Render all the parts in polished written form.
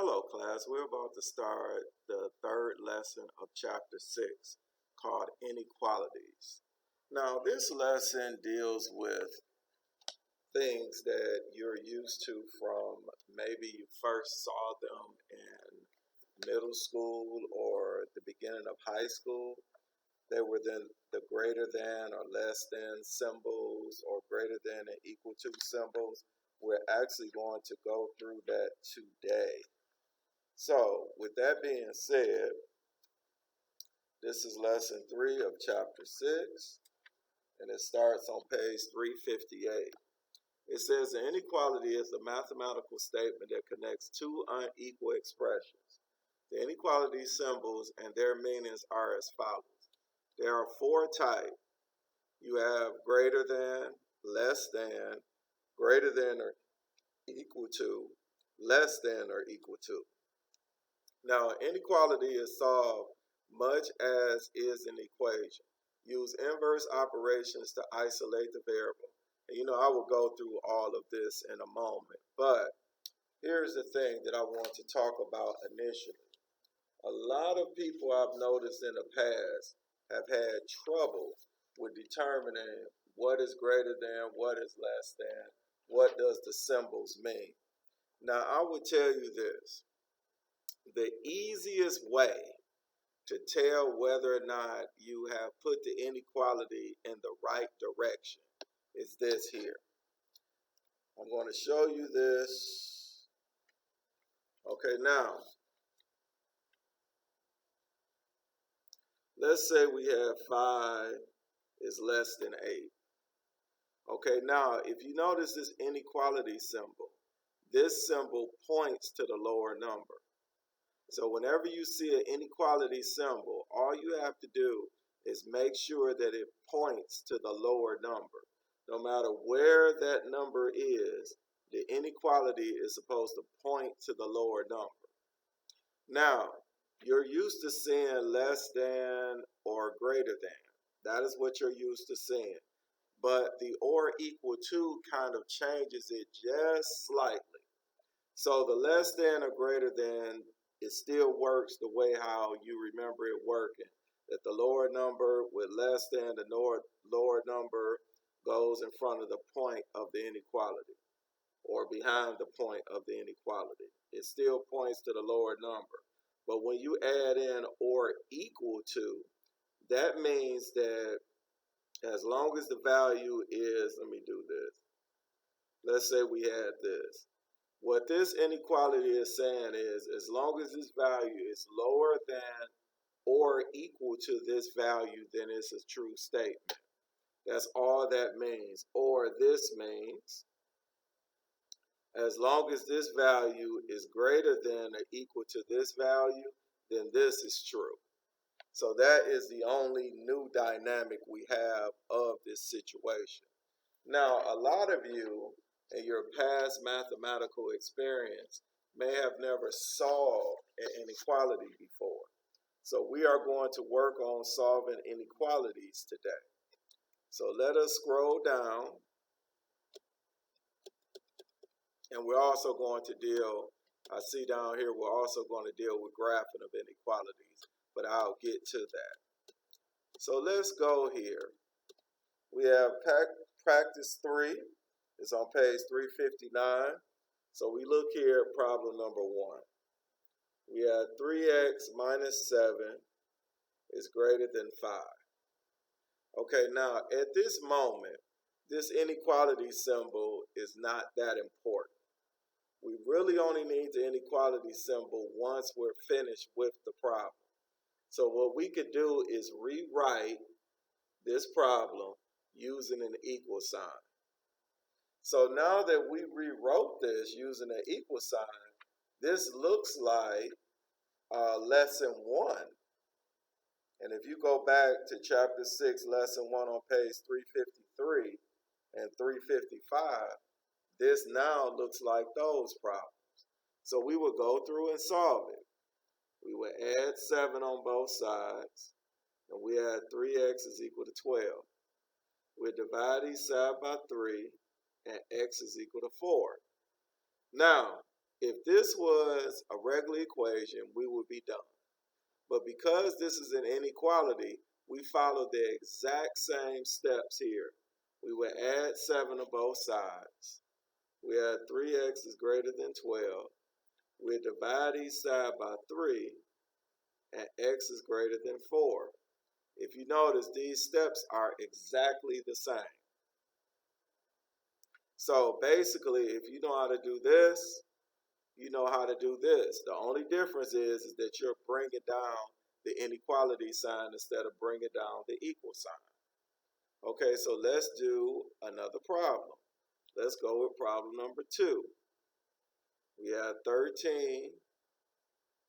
Hello, class. We're about to start the third lesson of chapter 6 called Inequalities. Now, this lesson deals with things that you're used to from maybe you first saw them in middle school or the beginning of high school. They were then the greater than or less than symbols or greater than and equal to symbols. We're actually going to go through that today. So, with that being said, this is lesson 3 of chapter 6, and it starts on page 358. It says an inequality is a mathematical statement that connects two unequal expressions. The inequality symbols and their meanings are as follows. There are 4 types. You have greater than, less than, greater than or equal to, less than or equal to. Now, inequality is solved much as is an equation. Use inverse operations to isolate the variable. And I will go through all of this in a moment. But here's the thing that I want to talk about initially. A lot of people I've noticed in the past have had trouble with determining what is greater than, what is less than, what does the symbols mean. Now, I would tell you this. The easiest way to tell whether or not you have put the inequality in the right direction is this here. I'm going to show you this. Okay, now, let's say we have 5 is less than 8. Okay, now, if you notice this inequality symbol, this symbol points to the lower number. So whenever you see an inequality symbol, all you have to do is make sure that it points to the lower number. No matter where that number is, the inequality is supposed to point to the lower number. Now, you're used to seeing less than or greater than. That is what you're used to seeing. But the or equal to kind of changes it just slightly. So the less than or greater than, it still works the way how you remember it working. That the lower number with less than the lower number goes in front of the point of the inequality or behind the point of the inequality. It still points to the lower number. But when you add in or equal to, that means that as long as the value is, let me do this. Let's say we had this. What this inequality is saying is as long as this value is lower than or equal to this value, then it's a true statement. That's all that means. Or this means as long as this value is greater than or equal to this value, then this is true. So that is the only new dynamic we have of this situation. Now, a lot of you in your past mathematical experience may have never solved an inequality before. So we are going to work on solving inequalities today. So let us scroll down. And we're also going to deal, I see down here, we're also going to deal with graphing of inequalities, but I'll get to that. So let's go here. We have practice 3. It's on page 359. So we look here at problem number 1. We have 3x minus 7 is greater than 5. Okay, now at this moment, this inequality symbol is not that important. We really only need the inequality symbol once we're finished with the problem. So what we could do is rewrite this problem using an equal sign. So now that we rewrote this using an equal sign, this looks like lesson 1. And if you go back to chapter 6, lesson 1 on page 353 and 355, this now looks like those problems. So we will go through and solve it. We will add 7 on both sides, and we add 3x is equal to 12. We'll divide each side by 3, and x is equal to 4. Now, If this was a regular equation, we would be done. But because this is an inequality, we follow the exact same steps here. We would add 7 to both sides. We had 3x is greater than 12. We divide each side by 3, and x is greater than 4. If you notice, these steps are exactly the same. So basically, if you know how to do this, you know how to do this. The only difference is that you're bringing down the inequality sign instead of bringing down the equal sign. Okay, so let's do another problem. Let's go with problem number 2. We have 13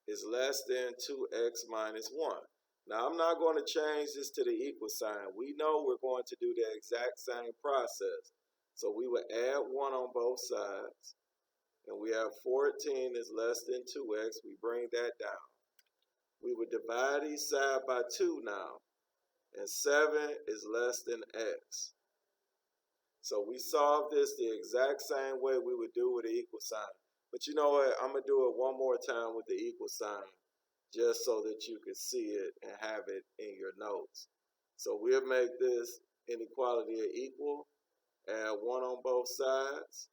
is less than 2x minus 1. Now, I'm not going to change this to the equal sign. We know we're going to do the exact same process. So we will add 1 on both sides. And we have 14 is less than 2x. We bring that down. We would divide each side by 2 now. And 7 is less than x. So we solve this the exact same way we would do with the equal sign. But you know what? I'm going to do it one more time with the equal sign, just so that you can see it and have it in your notes. So we'll make this inequality equal. Add 1 on both sides.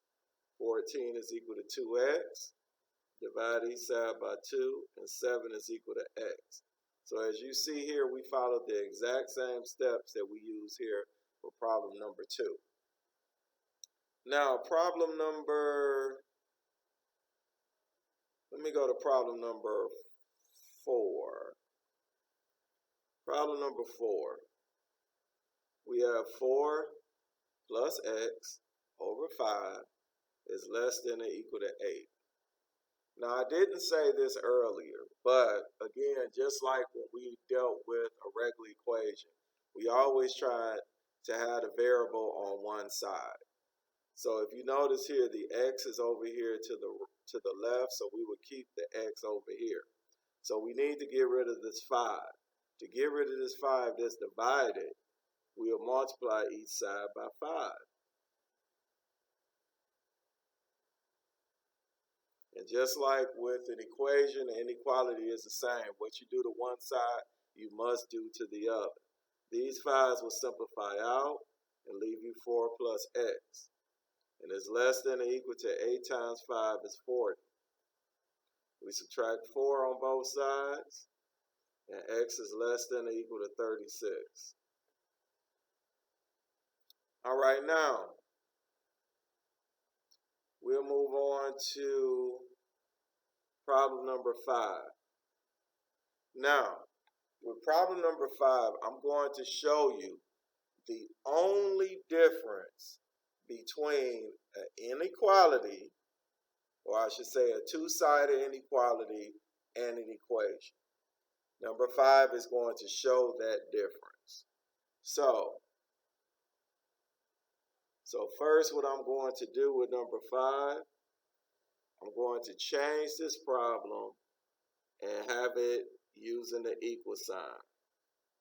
14 is equal to 2x. Divide each side by 2, and 7 is equal to x. So as you see here, we follow the exact same steps that we use here for problem number 2. Now, let me go to problem number 4. Problem number 4. We have 4 plus x over 5 is less than or equal to 8. Now, I didn't say this earlier, but again, just like when we dealt with a regular equation, we always try to have the variable on one side. So if you notice here, the x is over here to the left, so we would keep the x over here. So we need to get rid of this 5. To get rid of this 5 that's divided, we'll multiply each side by 5. And just like with an equation, the inequality is the same. What you do to one side, you must do to the other. These 5s will simplify out and leave you 4 plus x. And it's less than or equal to 8 times 5 is 40. We subtract 4 on both sides, and x is less than or equal to 36. All right, now, we'll move on to problem number 5. Now, with problem number 5, I'm going to show you the only difference between an inequality, or I should say a two-sided inequality, and an equation. Number 5 is going to show that difference. So first, what I'm going to do with number 5, I'm going to change this problem and have it using the equal sign.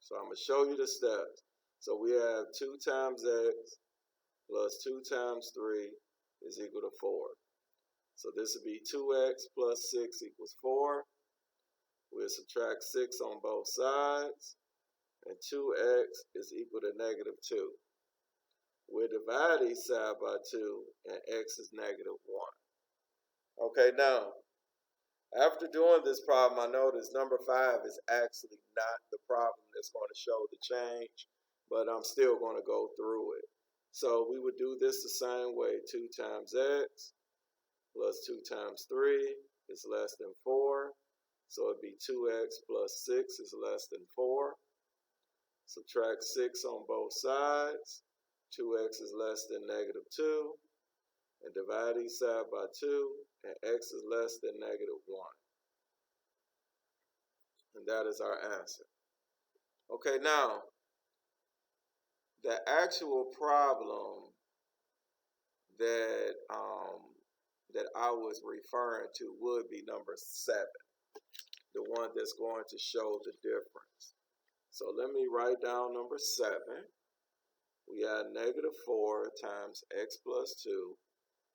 So I'm going to show you the steps. So we have 2 times x plus 2 times 3 is equal to 4. So this would be 2x plus 6 equals 4. We'll subtract 6 on both sides, and 2x is equal to negative 2. We'll divide each side by 2, and x is negative 1. Okay, now, after doing this problem, I notice number 5 is actually not the problem that's going to show the change, but I'm still going to go through it. So we would do this the same way. 2 times x plus 2 times 3 is less than 4. So it'd be 2x plus 6 is less than 4. Subtract 6 on both sides. 2x is less than negative 2. And divide each side by 2. And x is less than negative 1. And that is our answer. Okay, now, the actual problem that I was referring to would be number 7, the one that's going to show the difference. So let me write down number 7. We have negative 4 times x plus 2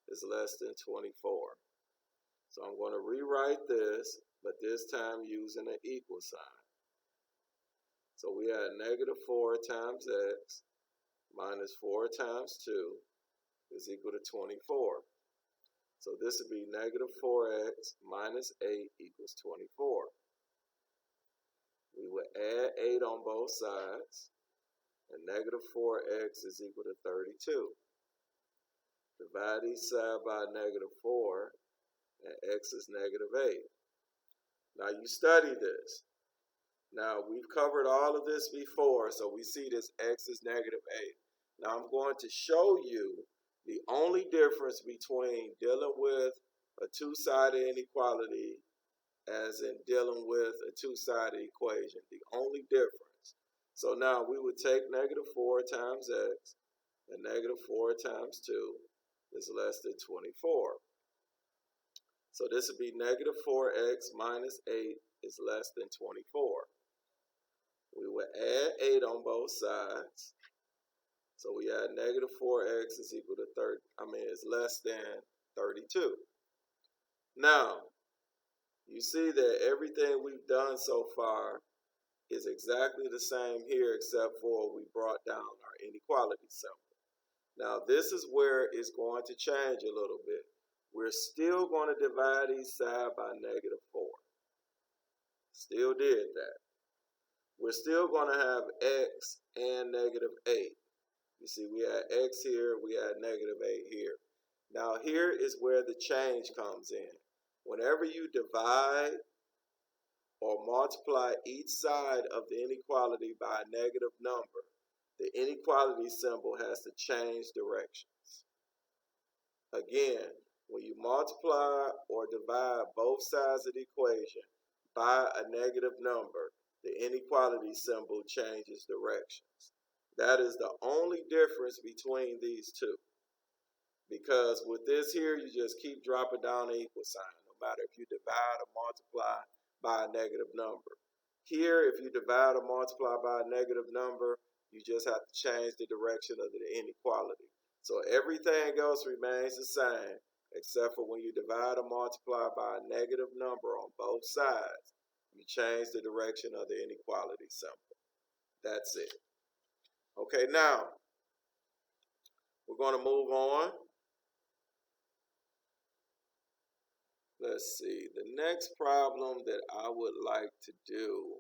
is less than 24. So I'm going to rewrite this, but this time using an equal sign. So we had negative 4 times x minus 4 times 2 is equal to 24. So this would be negative 4x minus 8 equals 24. We would add 8 on both sides, and negative 4x is equal to 32. Divide each side by negative 4, and x is negative 8. Now you study this. Now we've covered all of this before, so we see this x is negative 8. Now I'm going to show you the only difference between dealing with a two-sided inequality as in dealing with a two-sided equation. The only difference. So now we would take negative 4 times x, and negative 4 times 2 is less than 24. So this would be negative 4x minus 8 is less than 24. We would add 8 on both sides. So we add negative 4x is equal to is less than 32. Now, you see that everything we've done so far is exactly the same here, except for we brought down our inequality symbol. Now, this is where it's going to change a little bit. We're still going to divide each side by negative 4. Still did that. We're still going to have x and negative 8. You see, we had x here, we had negative 8 here. Now, here is where the change comes in. Whenever you divide or multiply each side of the inequality by a negative number, the inequality symbol has to change directions. Again, when you multiply or divide both sides of the equation by a negative number, the inequality symbol changes directions. That is the only difference between these two. Because with this here, you just keep dropping down the equal sign, no matter if you divide or multiply by a negative number. Here, if you divide or multiply by a negative number, you just have to change the direction of the inequality. So everything else remains the same, except for when you divide or multiply by a negative number on both sides, you change the direction of the inequality symbol. That's it. Okay, now, we're going to move on. Let's see, the next problem that I would like to do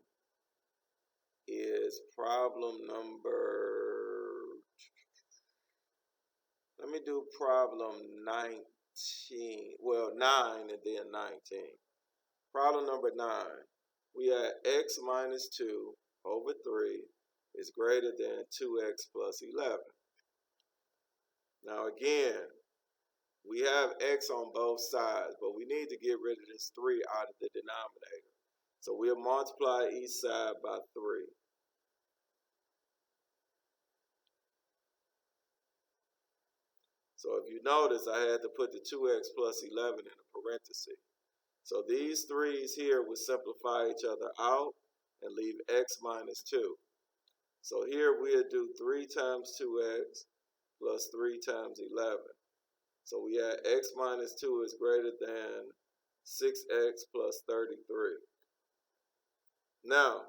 is problem number, let me do problem 19, well 9 and then 19. Problem number 9, we have x minus 2 over 3 is greater than 2x plus 11. Now again, we have x on both sides, but we need to get rid of this 3 out of the denominator. So we'll multiply each side by 3. So if you notice, I had to put the 2x plus 11 in a parenthesis. So these 3's here would simplify each other out and leave x minus 2. So here we'll do 3 times 2x plus 3 times 11. So we have x minus 2 is greater than 6x plus 33. Now,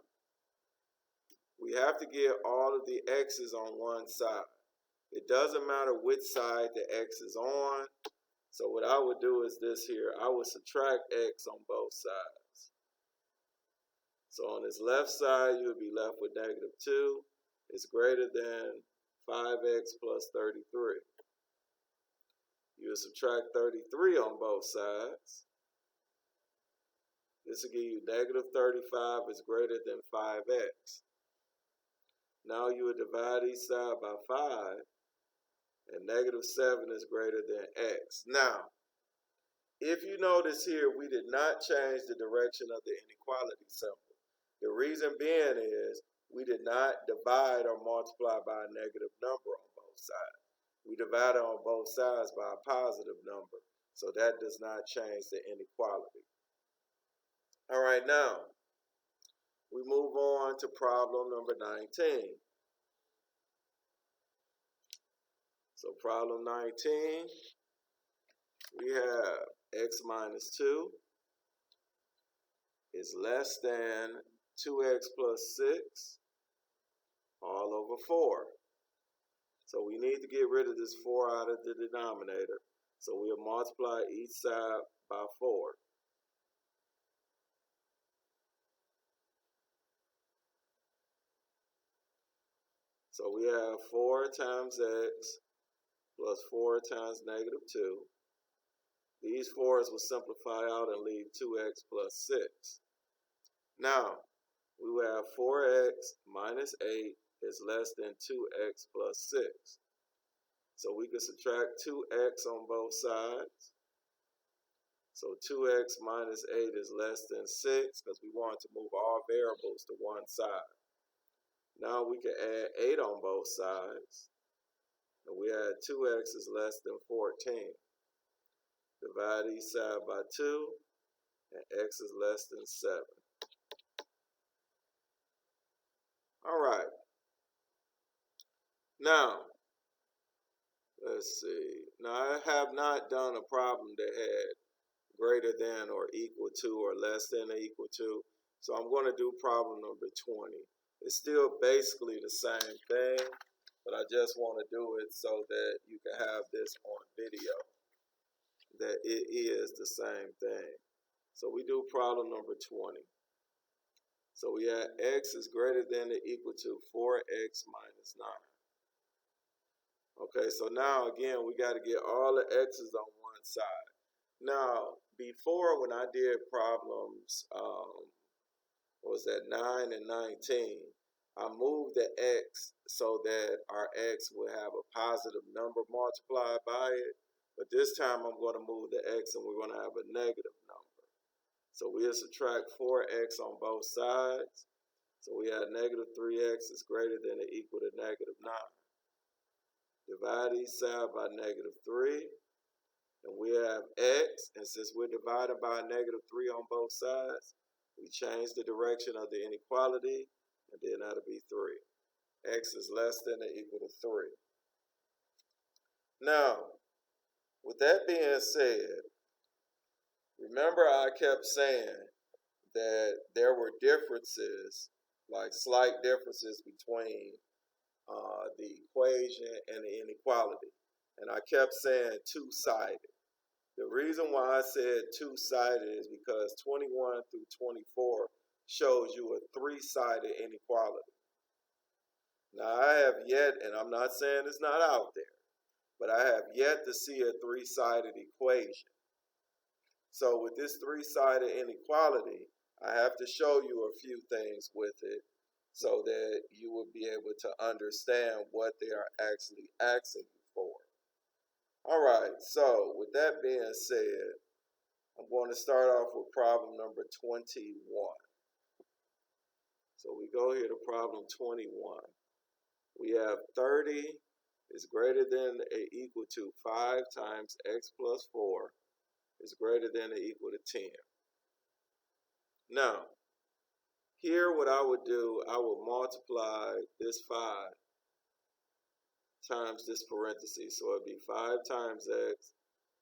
we have to get all of the x's on one side. It doesn't matter which side the x is on. So what I would do is this here. I would subtract x on both sides. So on this left side, you would be left with negative 2 is greater than 5x plus 33. You will subtract 33 on both sides. This will give you negative 35 is greater than 5x. Now you would divide each side by 5, and negative 7 is greater than x. Now, if you notice here, we did not change the direction of the inequality symbol. The reason being is we did not divide or multiply by a negative number on both sides. We divided on both sides by a positive number, so that does not change the inequality. All right, now we move on to problem number 19. So problem 19, we have x minus 2 is less than 2x plus 6 all over 4. So we need to get rid of this 4 out of the denominator. So we'll multiply each side by 4. So we have 4 times x plus 4 times negative 2. These 4's will simplify out and leave 2x plus 6. Now, we will have 4x minus 8 is less than 2x plus 6. So we can subtract 2x on both sides. So 2x minus 8 is less than 6 because we want to move all variables to one side. Now we can add 8 on both sides. And we add 2x is less than 14. Divide each side by 2, and x is less than 7. All right. Now, let's see. Now, I have not done a problem that had greater than or equal to or less than or equal to. So I'm going to do problem number 20. It's still basically the same thing, but I just want to do it so that you can have this on video, that it is the same thing. So we do problem number 20. So we have x is greater than or equal to 4x minus 9. Okay, so now again, we got to get all the x's on one side. Now, before when I did problems, was that 9 and 19, I moved the x so that our x would have a positive number multiplied by it. But this time I'm going to move the x and we're going to have a negative number. So we'll subtract 4x on both sides. So we have negative 3x is greater than or equal to negative 9. Divide each side by negative 3. And we have x, and since we're divided by negative 3 on both sides, we change the direction of the inequality, and then that'll be 3. X is less than or equal to 3. Now, with that being said, remember I kept saying that there were differences, like slight differences between the equation and the inequality. And I kept saying two-sided. The reason why I said two-sided is because 21 through 24 shows you a three-sided inequality. Now I have yet, and I'm not saying it's not out there, but I have yet to see a three-sided equation. So with this three-sided inequality, I have to show you a few things with it so that you will be able to understand what they are actually asking you for. All right, so with that being said, I'm going to start off with problem number 21. So we go here to problem 21. We have 30 is greater than or equal to 5 times x plus 4 is greater than or equal to 10. Now, here what I would do, I would multiply this 5 times this parenthesis. So it'd be 5 times x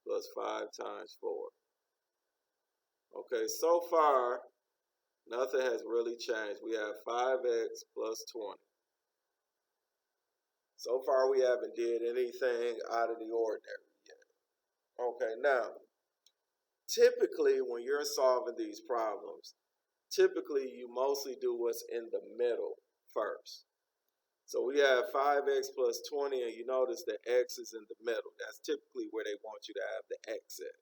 plus 5 times 4. Okay, so far, nothing has really changed. We have 5x plus 20. So far, we haven't did anything out of the ordinary yet. Okay, now, typically when you're solving these problems, typically you mostly do what's in the middle first. So we have 5x plus 20, and you notice the x is in the middle. That's typically where they want you to have the x at.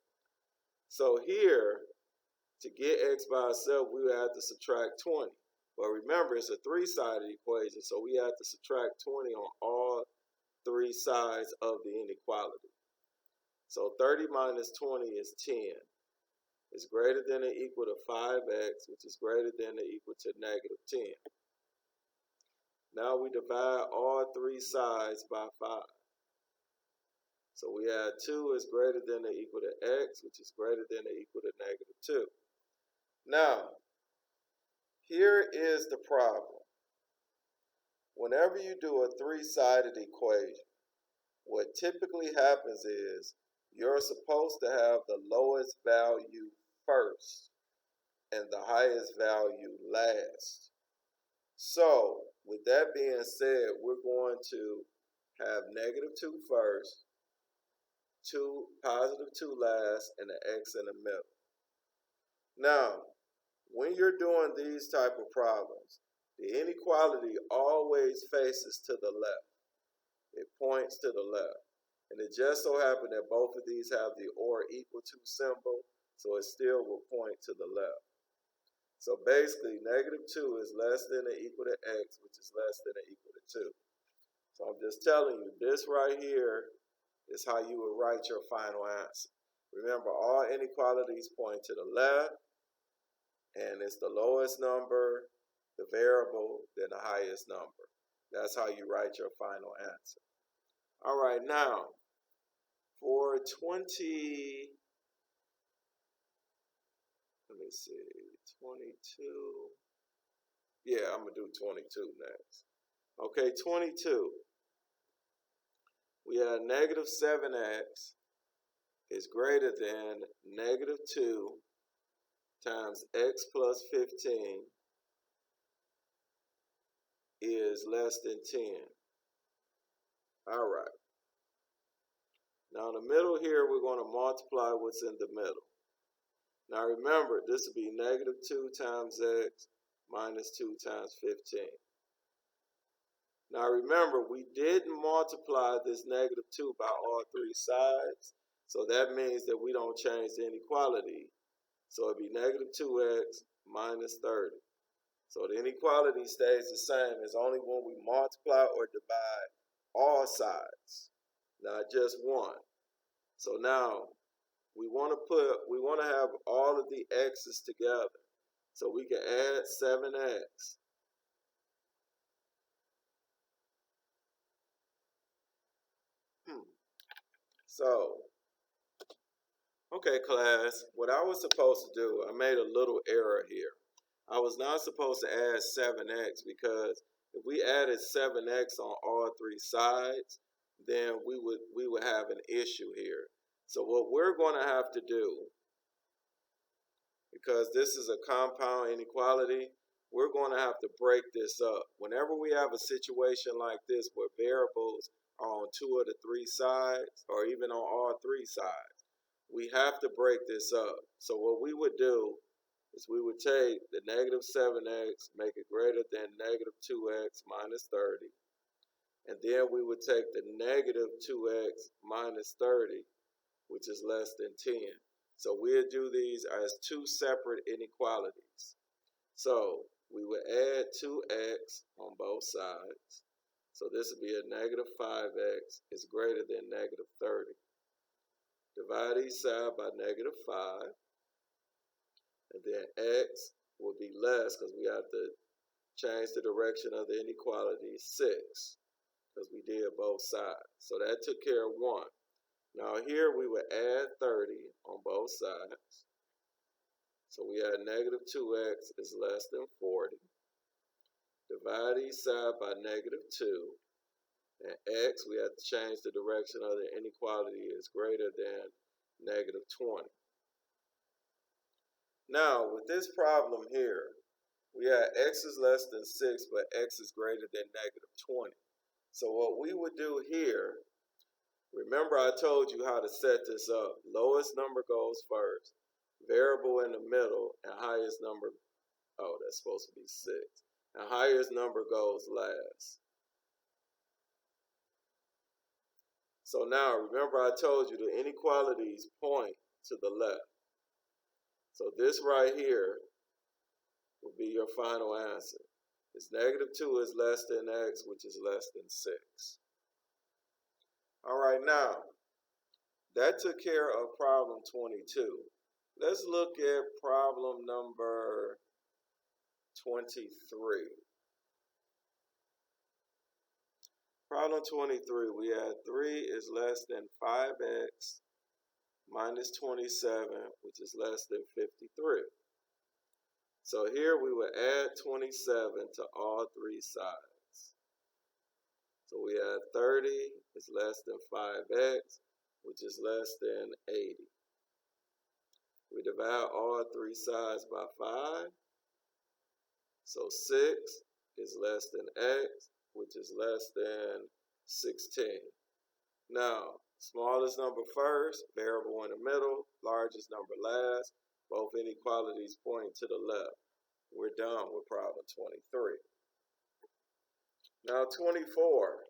So here, to get x by itself, we would have to subtract 20. But remember, it's a three-sided equation, so we have to subtract 20 on all three sides of the inequality. So 30 minus 20 is 10. It's greater than or equal to 5x, which is greater than or equal to negative 10. Now we divide all three sides by 5. So we have 2 is greater than or equal to x, which is greater than or equal to negative 2. Now, here is the problem. Whenever you do a three-sided equation, what typically happens is you're supposed to have the lowest value first and the highest value last. So, with that being said, we're going to have -2 first, 2 last, and an x in the middle. Now, when you're doing these type of problems, the inequality always faces to the left. It points to the left. And it just so happened that both of these have the or equal to symbol, so it still will point to the left. So basically, -2 is less than or equal to x, which is less than or equal to 2. So I'm just telling you, this right here is how you would write your final answer. Remember, all inequalities point to the left, and it's the lowest number, the variable, then the highest number. That's how you write your final answer. All right, now, for 20, let me see, 22. Yeah, I'm going to do 22 next. Okay, 22. We have -7x is greater than -2 times x plus 15 is less than 10. All right. Now in the middle here, we're going to multiply what's in the middle. Now remember, this would be -2 times x minus 2 times 15. Now remember, we didn't multiply this -2 by all 3 sides, so that means that we don't change the inequality. So it'd be -2x minus 30. So the inequality stays the same. It's only when we multiply or divide all sides, not just one. So now we want to have all of the x's together. So we can add 7x. So, okay, class, what I was supposed to do, I made a little error here. I was not supposed to add 7x because if we added 7x on all 3 sides, then we would have an issue here. So what we're going to have to do, because this is a compound inequality, we're going to have to break this up. Whenever we have a situation like this where variables are on 2 of the 3 sides, or even on all 3 sides, we have to break this up. So what we would do is we would take the -7x, make it greater than -2x minus 30, and then we would take the -2x minus 30, which is less than 10. So we'll do these as 2 separate inequalities. So we would add 2x on both sides. So this would be a -5x is greater than -30. Divide each side by -5. And then x will be less because we have to change the direction of the inequality 6 because we did both sides. So that took care of 1. Now here we would add 30 on both sides. So we had -2x is less than 40. Divide each side by -2. And x, we have to change the direction of the inequality is greater than -20. Now, with this problem here, we have x is less than 6, but x is greater than -20. So what we would do here, remember I told you how to set this up. Lowest number goes first, variable in the middle, and highest number, oh, that's supposed to be 6. And highest number goes last. So now, remember I told you the inequalities point to the left. So this right here will be your final answer. It's -2 is less than x, which is less than 6. All right, now, that took care of problem 22. Let's look at problem number 23. Problem 23, we had 3 is less than 5x minus 27, which is less than 53. So here we would add 27 to all 3 sides. So we had 30 is less than 5x which is less than 80. We divide all three sides by 5. So 6 is less than x, which is less than 16. Now, smallest number first, variable in the middle, largest number last. Both inequalities point to the left. We're done with problem 23. Now 24.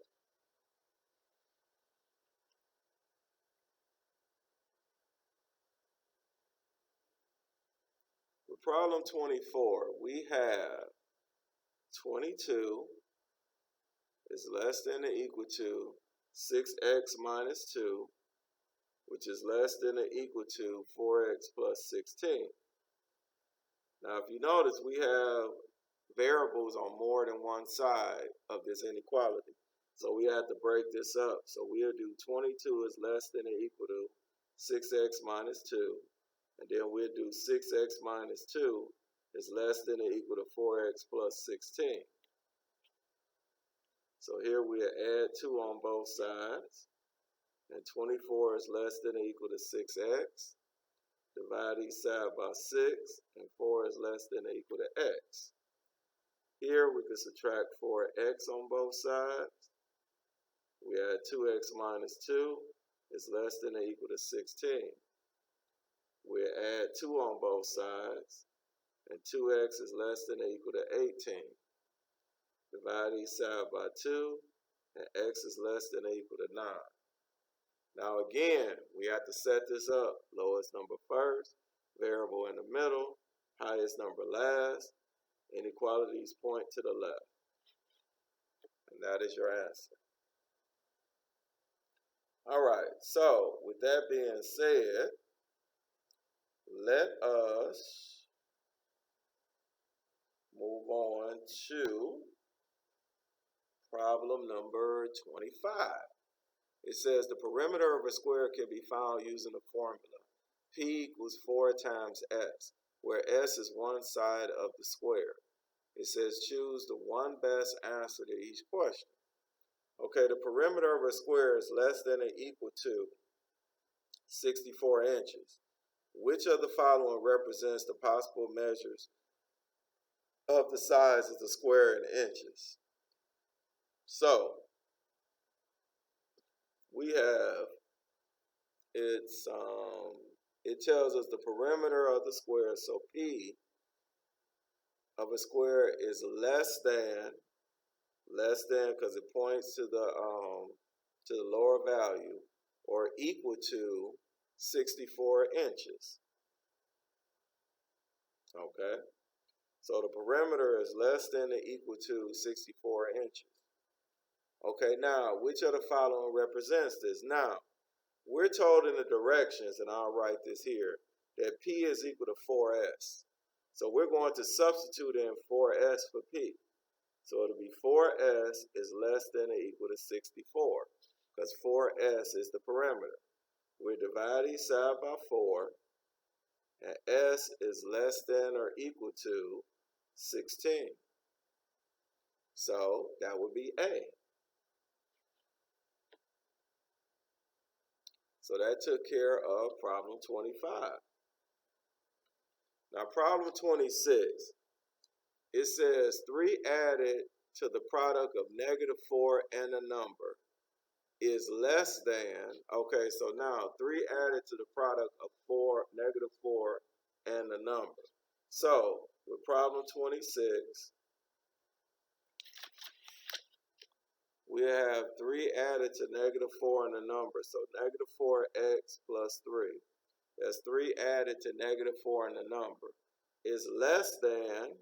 With problem 24, we have 22 is less than or equal to 6x minus 2, which is less than or equal to 4x plus 16. Now, if you notice, we have variables on more than one side of this inequality. So we have to break this up. So we'll do 22 is less than or equal to 6x minus 2. And then we'll do 6x minus 2 is less than or equal to 4x plus 16. So here we'll add 2 on both sides. And 24 is less than or equal to 6x. Divide each side by 6. And 4 is less than or equal to x. Here we can subtract 4x on both sides. We add 2x minus 2 is less than or equal to 16. We add 2 on both sides. And 2x is less than or equal to 18. Divide each side by 2. And x is less than or equal to 9. Now again, we have to set this up. Lowest number first, variable in the middle, highest number last. Inequalities point to the left. And that is your answer. All right, so with that being said, let us move on to problem number 25. It says the perimeter of a square can be found using the formula P equals 4 times S, where S is one side of the square. It says choose the one best answer to each question. Okay, the perimeter of a square is less than or equal to 64 inches. Which of the following represents the possible measures of the size of the square in inches? So, we have, it tells us the perimeter of the square, so P of a square is less than, because it points to the lower value, or equal to 64 inches. Okay, so the perimeter is less than or equal to 64 inches. Okay, now which of the following represents this? Now, we're told in the directions, and I'll write this here, that P is equal to 4S. So we're going to substitute in 4S for P. So it'll be 4S is less than or equal to 64, because 4S is the perimeter. We divide each side by 4, and S is less than or equal to 16. So that would be A. So that took care of problem 25. Now problem 26, it says 3 added to the product of -4 and a number is less than, okay, so now 3 added to the product of -4 and a number. So with problem 26, we have 3 added to -4 and a number, so -4x plus 3. That's 3 added to -4 and a number is less than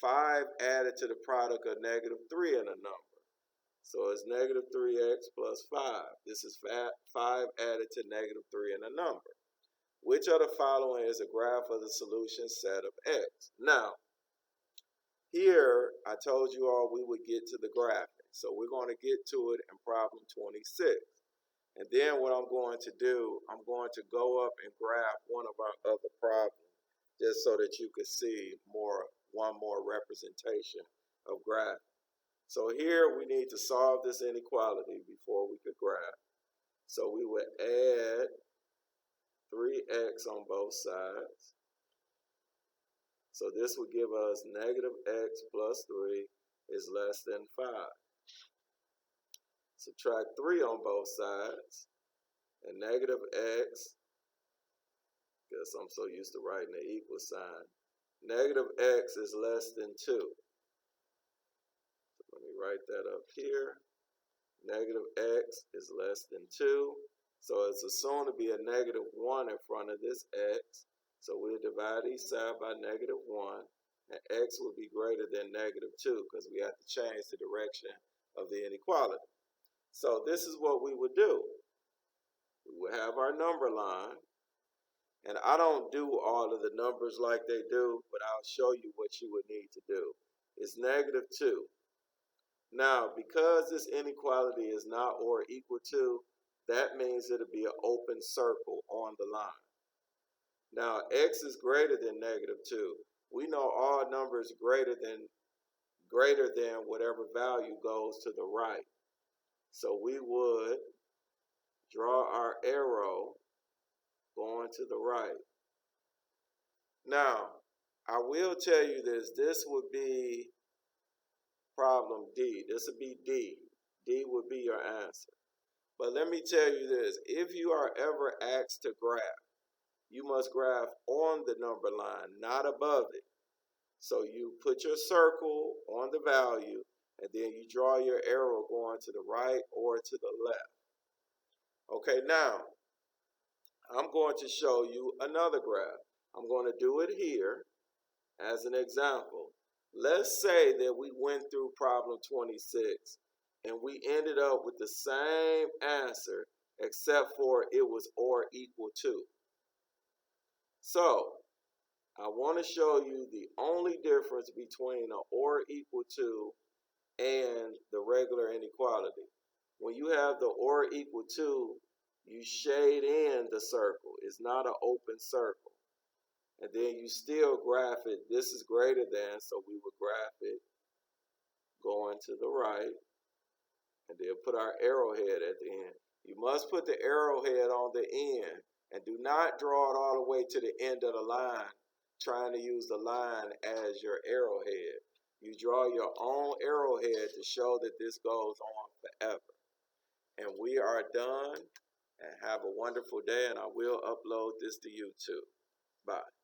5 added to the product of -3 and a number. So it's -3x plus 5. This is 5 added to -3 and a number. Which of the following is a graph of the solution set of x? Now, here, I told you all we would get to the graphing. So we're going to get to it in problem 26. And then what I'm going to do, I'm going to go up and graph one of our other problems, just so that you can see one more representation of graphing. So here we need to solve this inequality before we could graph. So we would add 3x on both sides. So this would give us negative x plus 3 is less than 5. Subtract 3 on both sides, and negative x, guess I'm so used to writing the equal sign, negative x is less than 2. So let me write that up here. Negative x is less than 2. So it's assumed to be a negative 1 in front of this x. So we'll divide each side by negative 1. And x will be greater than negative 2 because we have to change the direction of the inequality. So this is what we would do. We would have our number line. And I don't do all of the numbers like they do, but I'll show you what you would need to do. It's negative 2. Now, because this inequality is not or equal to, that means it'll be an open circle on the line. Now, x is greater than negative 2. We know all numbers greater than whatever value goes to the right. So we would draw our arrow going to the right. Now, I will tell you this would be problem D. This would be D. D would be your answer. But let me tell you this, if you are ever asked to graph, you must graph on the number line, not above it. So you put your circle on the value, and then you draw your arrow going to the right or to the left. Okay, now, I'm going to show you another graph. I'm going to do it here as an example. Let's say that we went through problem 26, and we ended up with the same answer, except for it was or equal to. So, I want to show you the only difference between an or equal to and the regular inequality. When you have the or equal to, you shade in the circle. It's not an open circle. And then you still graph it. This is greater than, so we would graph it going to the right. And then put our arrowhead at the end. You must put the arrowhead on the end. And do not draw it all the way to the end of the line, trying to use the line as your arrowhead. You draw your own arrowhead to show that this goes on forever. And we are done. And have a wonderful day. And I will upload this to YouTube. Bye.